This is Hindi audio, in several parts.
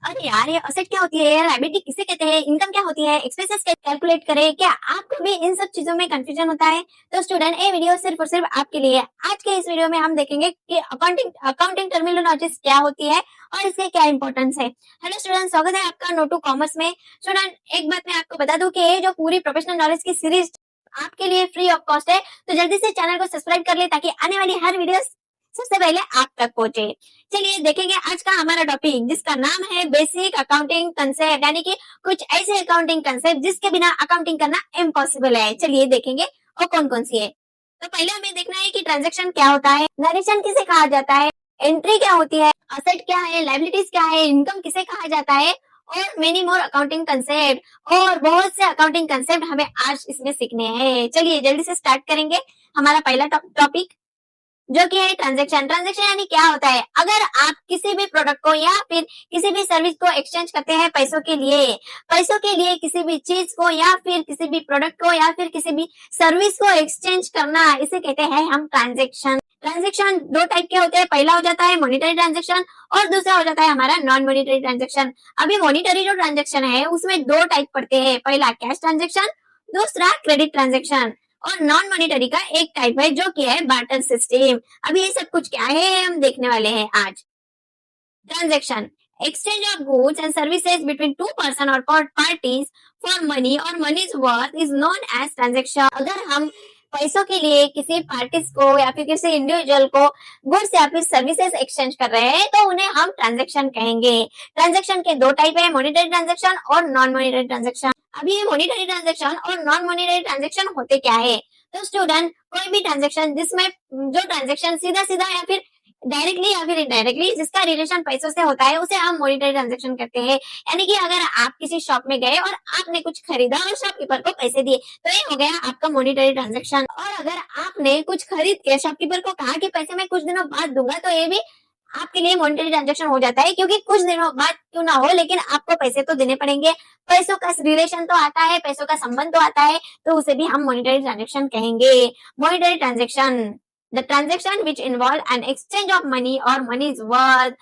अरे यार, ये असेट क्या होती है, लायबिलिटी किसे कहते हैं, इनकम क्या होती है, एक्सपेंसेस कैलकुलेट करें, क्या आपको भी इन सब चीजों में कंफ्यूजन होता है? तो स्टूडेंट, ये वीडियो सिर्फ और सिर्फ आपके लिए है। आज के इस वीडियो में हम देखेंगे कि अकाउंटिंग टर्मिनोलॉजीज क्या होती है और इसके क्या इंपॉर्टेंस है। हेलो स्टूडेंट, स्वागत है आपका नोटू कॉमर्स में। स्टूडेंट, एक बात मैं आपको बता दूं कि ये जो पूरी प्रोफेशनल नॉलेज की सीरीज आपके लिए फ्री ऑफ कॉस्ट है, तो जल्दी से चैनल को सब्सक्राइब कर ले ताकि आने वाली हर वीडियो सबसे पहले आप तक पहुंचे। चलिए देखेंगे आज का हमारा टॉपिक, जिसका नाम है बेसिक अकाउंटिंग कंसेप्ट, यानी कि कुछ ऐसे अकाउंटिंग कंसेप्ट जिसके बिना अकाउंटिंग करना इम्पॉसिबल है। चलिए देखेंगे और कौन कौन सी है। तो पहले हमें देखना है कि ट्रांजैक्शन क्या होता है, नरेशन किसे कहा जाता है, एंट्री क्या होती है, असेट क्या है, लायबिलिटीज क्या है, इनकम किसे कहा जाता है, और मेनी मोर अकाउंटिंग कंसेप्ट, और बहुत से अकाउंटिंग कंसेप्ट हमें आज इसमें सीखने हैं। चलिए जल्दी से स्टार्ट करेंगे हमारा पहला टॉपिक, जो कि है ट्रांजैक्शन। ट्रांजैक्शन यानी क्या होता है, अगर आप किसी भी प्रोडक्ट को या फिर किसी भी सर्विस को एक्सचेंज करते हैं पैसों के लिए किसी भी चीज को या फिर किसी भी प्रोडक्ट को या फिर किसी भी सर्विस को एक्सचेंज करना, इसे कहते हैं हम ट्रांजैक्शन। ट्रांजैक्शन दो टाइप के होते हैं, पहला हो जाता है मॉनिटरी ट्रांजैक्शन और दूसरा हो जाता है हमारा नॉन मॉनिटरी ट्रांजैक्शन। अभी मॉनिटरी जो ट्रांजैक्शन है उसमें दो टाइप पड़ते हैं, पहला कैश ट्रांजैक्शन, दूसरा क्रेडिट ट्रांजैक्शन। और नॉन मॉनिटरी का एक टाइप है जो कि है बार्टर सिस्टम। अभी ये सब कुछ क्या है हम देखने वाले हैं आज। Transaction, exchange of goods and services between two person और पार्टीज फॉर मनी और money's worth is known as transaction. अगर हम पैसों के लिए किसी पार्टीज को या फिर किसी इंडिविजुअल को गुड्स या फिर सर्विसेज एक्सचेंज कर रहे हैं तो उन्हें हम ट्रांजैक्शन कहेंगे। ट्रांजैक्शन के दो टाइप है, मॉनिटरी ट्रांजैक्शन और नॉन मॉनिटरी ट्रांजैक्शन। अभी ये मॉनिटरी ट्रांजैक्शन और नॉन मॉनिटरी ट्रांजैक्शन होते क्या है? तो स्टूडेंट, कोई भी ट्रांजैक्शन जिसमें जो ट्रांजैक्शन सीधा सीधा या फिर डायरेक्टली या फिर इनडायरेक्टली जिसका रिलेशन पैसों से होता है उसे हम मॉनिटरी ट्रांजैक्शन करते हैं। यानी कि अगर आप किसी शॉप में गए और आपने कुछ खरीदा और शॉपकीपर को पैसे दिए तो ये हो गया आपका मॉनिटरी ट्रांजैक्शन। और अगर आपने कुछ खरीद के शॉपकीपर को कहा कि पैसे मैं कुछ दिनों बाद दूंगा तो ये भी आपके लिए मॉनिटरी ट्रांजैक्शन हो जाता है, क्योंकि कुछ दिनों बाद क्यों ना हो लेकिन आपको पैसे तो देने पड़ेंगे। पैसों का रिलेशन तो आता है, पैसों का संबंध तो आता है, तो उसे भी हम मॉनिटरी ट्रांजैक्शन कहेंगे। Monetary transaction, the transaction which involve an exchange of money और मनी इज वर्थ,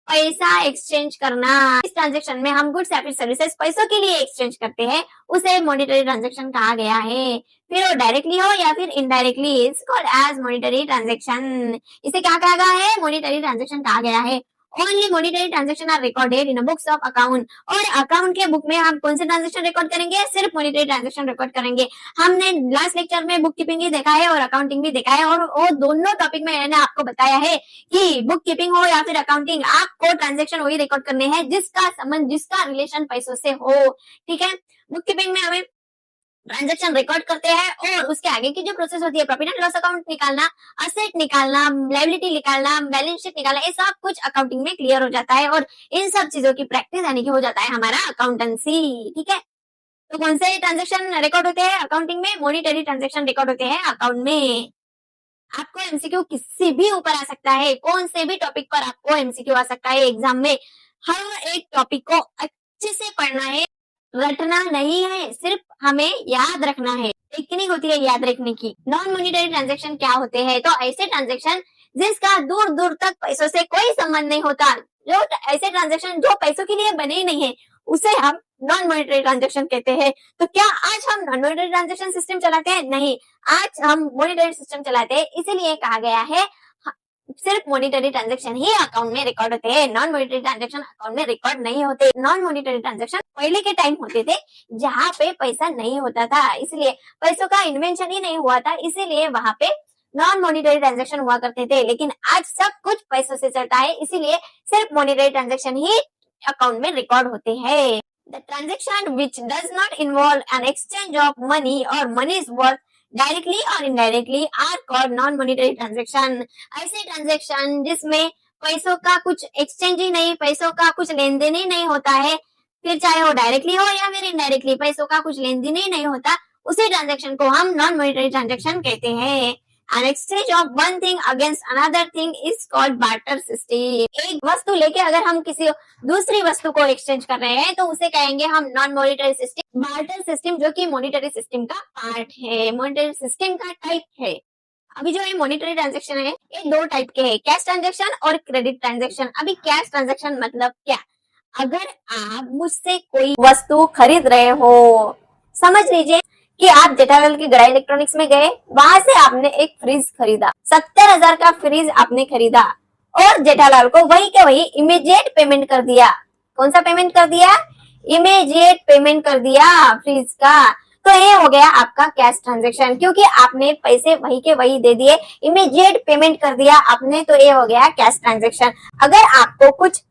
पैसा एक्सचेंज करना। इस ट्रांजैक्शन में हम गुड्स या फिर सर्विसेज पैसों के लिए एक्सचेंज करते हैं, उसे मॉनिटरी ट्रांजैक्शन कहा गया है। फिर वो डायरेक्टली हो या फिर indirectly, it's called as monetary transaction. इसे क्या कहा गया है? मॉनिटरी ट्रांजैक्शन कहा गया है। Only monetary transaction are recorded in books of account. और अकाउंट के बुक में हम कौन से ट्रांजैक्शन रिकॉर्ड करेंगे? सिर्फ मॉनिटरी ट्रांजैक्शन रिकॉर्ड करेंगे। हमने लास्ट लेक्चर में बुक कीपिंग भी देखा है और अकाउंटिंग भी देखा है, और वो दोनों टॉपिक में मैंने आपको बताया है कि बुक कीपिंग हो या फिर अकाउंटिंग, आपको ट्रांजैक्शन वही रिकॉर्ड करने हैं जिसका संबंध, जिसका रिलेशन पैसों से हो। ठीक है, बुक कीपिंग में हमें ट्रांजैक्शन रिकॉर्ड करते हैं और उसके आगे की जो प्रोसेस होती है, प्रॉफिट एंड लॉस अकाउंट निकालना, असेट निकालना, लायबिलिटी निकालना, बैलेंस शीट निकालना, ये सब कुछ अकाउंटिंग में क्लियर हो जाता है और इन सब चीजों की प्रैक्टिस यानी कि हो जाता है हमारा अकाउंटेंसी। ठीक है, तो कौन से ट्रांजैक्शन रिकॉर्ड होते हैं अकाउंटिंग में? मॉनिटरी ट्रांजैक्शन रिकॉर्ड होते हैं अकाउंट में। आपको एमसीक्यू किसी भी ऊपर आ सकता है, कौन से भी टॉपिक पर आपको एमसीक्यू आ सकता है एग्जाम में। हर एक टॉपिक को अच्छे से पढ़ना है, रटना नहीं है, सिर्फ हमें याद रखना है। टेक्निक होती है याद रखने की। नॉन मॉनिटरी ट्रांजैक्शन क्या होते हैं? तो ऐसे ट्रांजैक्शन जिसका दूर दूर तक पैसों से कोई संबंध नहीं होता, जो ऐसे ट्रांजैक्शन जो पैसों के लिए बने ही नहीं है, उसे हम नॉन मॉनिटरी ट्रांजैक्शन कहते हैं। तो क्या आज हम नॉन मॉनिटरी ट्रांजैक्शन सिस्टम चलाते हैं? नहीं, आज हम मॉनिटरी सिस्टम चलाते हैं। इसीलिए कहा गया है सिर्फ मॉनिटरी ट्रांजैक्शन ही अकाउंट में रिकॉर्ड होते हैं, नॉन मॉनिटरी ट्रांजैक्शन अकाउंट में रिकॉर्ड नहीं होते। नॉन मॉनिटरी ट्रांजैक्शन पहले के टाइम होते थे जहाँ पे पैसा नहीं होता था, इसलिए पैसों का इन्वेंशन ही नहीं हुआ था, इसीलिए वहां पे नॉन मॉनिटरी ट्रांजैक्शन हुआ करते थे। लेकिन आज सब कुछ पैसों से चलता है, इसीलिए सिर्फ मॉनिटरी ट्रांजैक्शन ही अकाउंट में रिकॉर्ड होते हैं। The transaction which does not involve an exchange of money or money's worth directly और indirectly are called non monetary transaction. ऐसे ट्रांजैक्शन जिसमें पैसों का कुछ एक्सचेंज ही नहीं, पैसों का कुछ लेन देन ही नहीं होता है, फिर चाहे वो डायरेक्टली हो या फिर इनडायरेक्टली पैसों का कुछ लेन देन ही नहीं होता, उसी ट्रांजैक्शन को हम नॉन मॉनिटरी ट्रांजैक्शन कहते हैं। An exchange of one thing against another thing is called barter system। एक वस्तु लेके अगर हम किसी दूसरी वस्तु को एक्सचेंज कर रहे हैं तो उसे कहेंगे हम non monetary system. Barter system जो कि मॉनिटरी सिस्टम का पार्ट है, मॉनिटरी सिस्टम का टाइप है। अभी जो ये मॉनिटरी ट्रांजैक्शन है ये दो टाइप के हैं, कैश ट्रांजैक्शन और क्रेडिट ट्रांजैक्शन। अभी कैश ट्रांजैक्शन मतलब क्या? अगर आप मुझसे कोई वस्तु खरीद रहे हो, समझ लीजिए कि आप जेठालाल की गड़ा इलेक्ट्रॉनिक्स में गए, वहां से आपने एक फ्रिज खरीदा, 70,000 का फ्रिज आपने खरीदा और जेठालाल को वही के वही इमीडिएट पेमेंट कर दिया। कौन सा पेमेंट कर दिया? इमीडिएट पेमेंट कर दिया फ्रिज का। तो ये हो गया आपका कैश ट्रांजेक्शन, क्योंकि आपने पैसे वही के वही दे दिए, इमीडिएट पेमेंट कर दिया आपने, तो ये हो गया कैश ट्रांजेक्शन। अगर आपको कुछ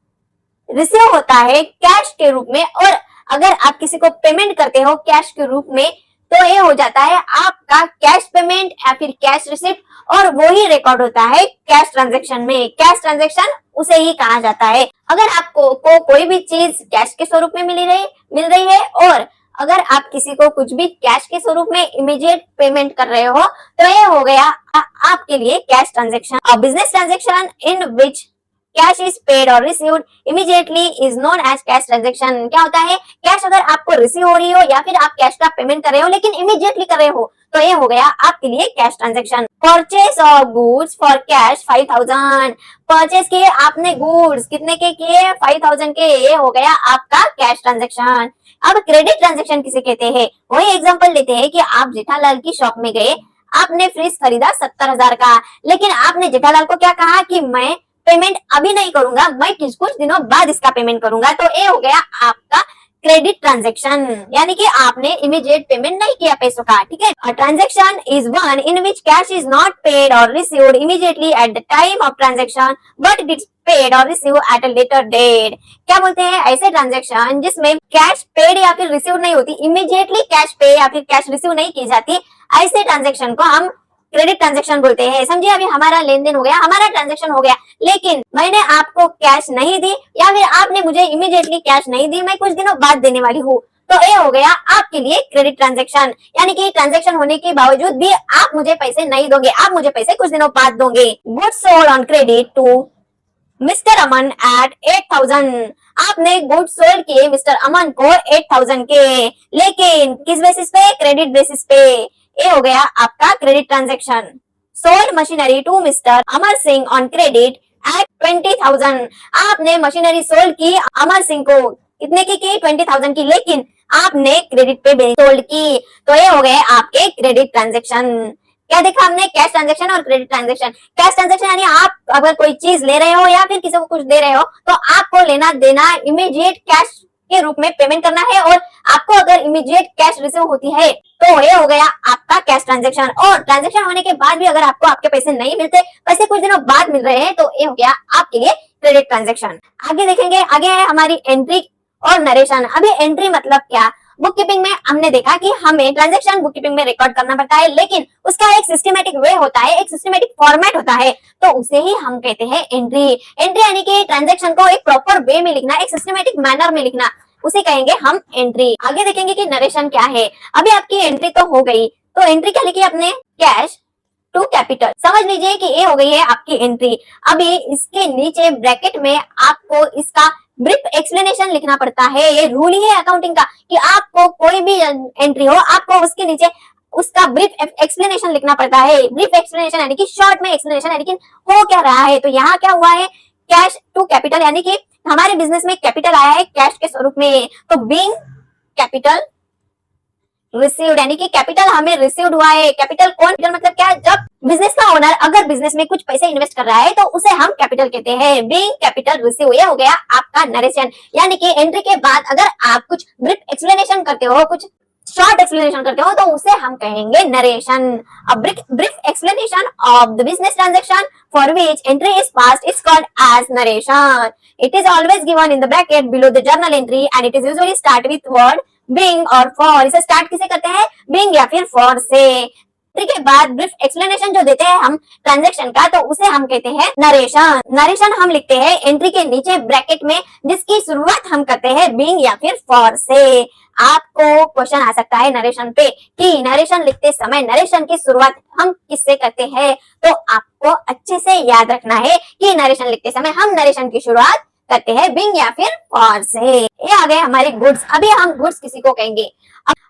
रिसीव होता है कैश के रूप में और अगर आप किसी को पेमेंट करते हो कैश के रूप में, तो ये हो जाता है आपका कैश पेमेंट या फिर कैश रिसिप्ट, और वो ही रिकॉर्ड होता है कैश ट्रांजेक्शन में। कैश ट्रांजेक्शन उसे ही कहा जाता है। अगर आपको कोई भी चीज कैश के स्वरूप में मिल रही है और अगर आप किसी को कुछ भी कैश के स्वरूप में इमीडिएट पेमेंट कर रहे हो, तो ये हो गया आपके लिए cash transaction. A business transaction in which cash is paid और received immediately is known as cash transaction. क्या होता है? कैश अगर आपको रिसीव हो रही हो या फिर आप कैश का पेमेंट कर रहे हो लेकिन इमीडिएटली कर रहे हो, तो ये हो गया आपके लिए cash transaction. Purchase of goods for cash 5,000, purchase किए आपने गुड्स, कितने के किए? 5,000 के, ये हो गया आपका कैश ट्रांजेक्शन। अब क्रेडिट ट्रांजेक्शन किसे कहते हैं? वही एग्जांपल लेते हैं कि आप जेठालाल की शॉप में गए, आपने फ्रिज खरीदा 70,000 का, लेकिन आपने जेठालाल को क्या कहा कि मैं पेमेंट अभी नहीं करूंगा, मैं कुछ दिनों बाद इसका पेमेंट करूंगा, तो ये हो गया आपका क्रेडिट ट्रांजेक्शन, यानी कि आपने इमीडिएट पेमेंट नहीं किया पैसों का। ठीक है। A transaction is one in which cash is not paid और received immediately at the time of transaction but it is paid और receive at a later date. क्या बोलते हैं? ऐसे ट्रांजेक्शन जिसमें कैश पेड या फिर रिसीव नहीं होती, इमीडिएटली कैश पे या फिर कैश रिसीव नहीं की जाती, ऐसे ट्रांजेक्शन को हम क्रेडिट ट्रांजेक्शन बोलते हैं। समझिए, अभी हमारा लेन देन हो गया, हमारा ट्रांजेक्शन हो गया, लेकिन मैंने आपको कैश नहीं दी या फिर आपने मुझे इमीडिएटली कैश नहीं दी, मैं कुछ दिनों बाद देने वाली हूँ, तो ये हो गया आपके लिए क्रेडिट ट्रांजेक्शन। यानी कि ट्रांजेक्शन होने के बावजूद भी आप मुझे पैसे नहीं दोगे, आप मुझे पैसे कुछ दिनों बाद दोगे। Goods sold on credit to mister Aman at 8,000, आपने गुड्स सोल्ड किए मिस्टर अमन को 8,000 के, लेकिन किस बेसिस पे? क्रेडिट बेसिस पे। ये हो गया आपका credit transaction. Sold machinery to mister Amar Singh on credit at 20,000, आपने मशीनरी सोल्ड की अमर सिंह को, कितने की? 20,000 की, लेकिन आपने क्रेडिट पे सोल्ड की, तो ये हो गए आपके क्रेडिट ट्रांजेक्शन। क्या देखा हमने? कैश ट्रांजेक्शन और क्रेडिट ट्रांजेक्शन। कैश ट्रांजेक्शन यानी आप अगर कोई चीज ले रहे हो या फिर किसी को कुछ दे रहे हो, तो आपको लेना देना इमीडिएट कैश के रूप में पेमेंट करना है, और आपको अगर इमीडिएट कैश रिसीव होती है तो ये हो गया आपका कैश ट्रांजेक्शन। और ट्रांजेक्शन होने के बाद भी अगर आपको आपके पैसे नहीं मिलते, पैसे कुछ दिनों बाद मिल रहे हैं, तो ये हो गया आपके लिए क्रेडिट ट्रांजेक्शन। आगे देखेंगे, आगे है हमारी एंट्री और नरेशन। अभी एंट्री मतलब क्या? बुक कीपिंग में हमने देखा कि हमें ट्रांजेक्शन बुक कीपिंग में रिकॉर्ड करना पड़ता है, लेकिन उसका एक सिस्टमेटिक वे होता है, एक सिस्टमेटिक फॉर्मेट होता है, तो उसे ही हम कहते हैं एंट्री। एंट्री यानी कि ट्रांजेक्शन को एक प्रॉपर वे में लिखना, एक सिस्टमेटिक मैनर में लिखना, उसे कहेंगे हम एंट्री। आगे देखेंगे कि नरेशन क्या है। अभी आपकी एंट्री तो हो गई, तो एंट्री क्या लिखी आपने? Cash to capital. समझ लीजिए कि ये हो गई है आपकी एंट्री। अभी इसके नीचे ब्रैकेट में आपको इसका ब्रीफ एक्सप्लेनेशन लिखना पड़ता है। ये रूल ही है अकाउंटिंग का कि आपको कोई भी एंट्री हो, आपको उसके नीचे उसका ब्रीफ एक्सप्लेनेशन लिखना पड़ता है। ब्रीफ एक्सप्लेनेशन यानी कि शॉर्ट में एक्सप्लेनेशन है, लेकिन हो क्या रहा है। तो यहाँ क्या हुआ है? कैश टू कैपिटल, यानी कि हमारे बिजनेस में कैपिटल आया है कैश के स्वरूप में, तो बीइंग कैपिटल रिसीव्ड, यानी कि कैपिटल हमें रिसीव्ड हुआ है। कैपिटल कौन? मतलब क्या? जब बिजनेस का ओनर अगर बिजनेस में कुछ पैसे इन्वेस्ट कर रहा है तो उसे हम कैपिटल कहते हैं। बीइंग कैपिटल रिसीव, ये हो गया आपका नरेशन। यानी कि एंट्री के बाद अगर आप कुछ ब्रीफ एक्सप्लेनेशन करते हो, कुछ शॉर्ट एक्सप्लेनेशन करते हो, तो उसे हम कहेंगे narration. A brief explanation of the business transaction for which entry is passed is called as narration. It is always given in the bracket below the journal entry and it is usually start with word being और फॉर। इसे स्टार्ट किसे करते हैं? बीइंग या फिर फॉर से। के बाद ब्रीफ एक्सप्लेनेशन जो देते हैं हम ट्रांजैक्शन का, तो उसे हम कहते हैं नरेशन। नरेशन हम लिखते हैं एंट्री के नीचे ब्रैकेट में, जिसकी शुरुआत हम करते हैं बीइंग या फिर फॉर से। आपको क्वेश्चन आ सकता है नरेशन पे कि नरेशन लिखते समय नरेशन की शुरुआत हम किससे करते हैं, तो आपको अच्छे से याद रखना है कि नरेशन लिखते समय हम नरेशन की शुरुआत करते हैं बीइंग या फिर फॉर से। ये आ गए हमारे गुड्स। अभी हम गुड्स किसी को कहेंगे?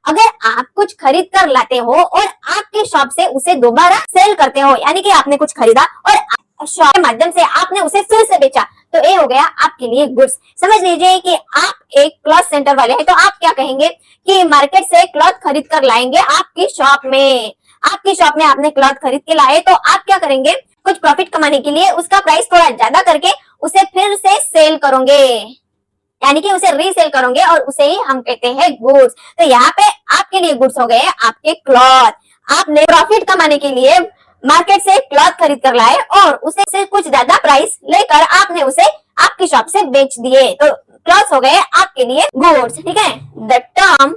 अगर आप कुछ खरीद कर लाते हो और आपके शॉप से उसे दोबारा सेल करते हो, यानी कि आपने कुछ खरीदा और शॉप के माध्यम से आपने उसे फिर से बेचा, तो ये हो गया आपके लिए गुड्स। समझ लीजिए कि आप एक क्लॉथ सेंटर वाले हैं, तो आप क्या कहेंगे कि मार्केट से क्लॉथ खरीद कर लाएंगे आपकी शॉप में। आपकी शॉप में आपने क्लॉथ खरीद के लाए, तो आप क्या करेंगे, कुछ प्रॉफिट कमाने के लिए उसका प्राइस थोड़ा ज्यादा करके उसे फिर से सेल करोगे, यानी कि उसे रीसेल करोगे, और उसे ही हम कहते हैं गुड्स। तो यहाँ पे आपके लिए गुड्स हो गए आपके क्लॉथ। आपने प्रॉफिट कमाने के लिए मार्केट से क्लॉथ खरीद कर लाए और उसे से कुछ ज्यादा प्राइस लेकर आपने उसे आपकी शॉप से बेच दिए, तो क्लॉथ हो गए आपके लिए गुड्स। ठीक है। The term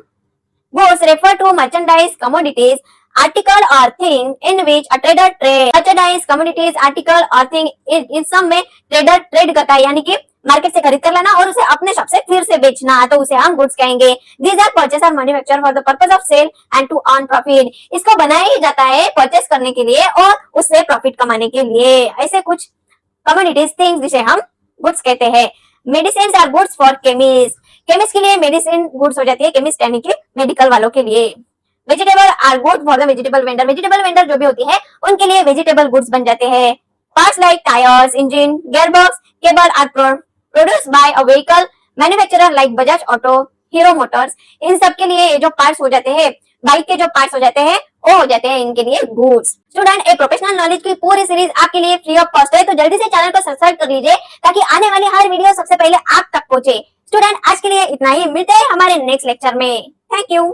goods refer to merchandise, commodities, article or thing in which a trader trade merchandise, commodities, article or thing in some में trader trade करता है, यानी कि मार्केट से खरीद कर लाना और उसे अपने शॉप से फिर से बेचना, तो उसे हम गुड्स कहेंगे। These are purchased or manufactured for the purpose of sale and to earn profit। इसको बनाया ही जाता है परचेस करने के लिए और उससे प्रॉफिट कमाने के लिए। ऐसे कुछ कमोडिटीज थिंग्स जिसे हम गुड्स कहते हैं। Medicine are goods for chemist. Chemist के लिए मेडिसिन गुड्स हो जाती है, केमिस्ट यानी कि मेडिकल वालों के लिए। Vegetable are good for the vegetable vendor. Vegetable vendor जो भी होती है उनके लिए वेजिटेबल गुड्स बन जाते हैं। Parts like tyres, engine, gearbox, cable are produced by a vehicle manufacturer like Bajaj Auto, Hero Motors. इन सब के लिए जो पार्ट्स हो जाते हैं, बाइक के जो पार्ट्स हो जाते हैं, वो हो जाते हैं इनके लिए goods. Student, a professional knowledge की पूरी सीरीज आपके लिए फ्री ऑफ कॉस्ट है, तो जल्दी से चैनल को सब्सक्राइब कर लीजिए ताकि आने वाली हर वीडियो सबसे पहले आप तक पहुंचे। स्टूडेंट, आज के लिए इतना ही, मिलते हैं हमारे नेक्स्ट लेक्चर में। Thank you.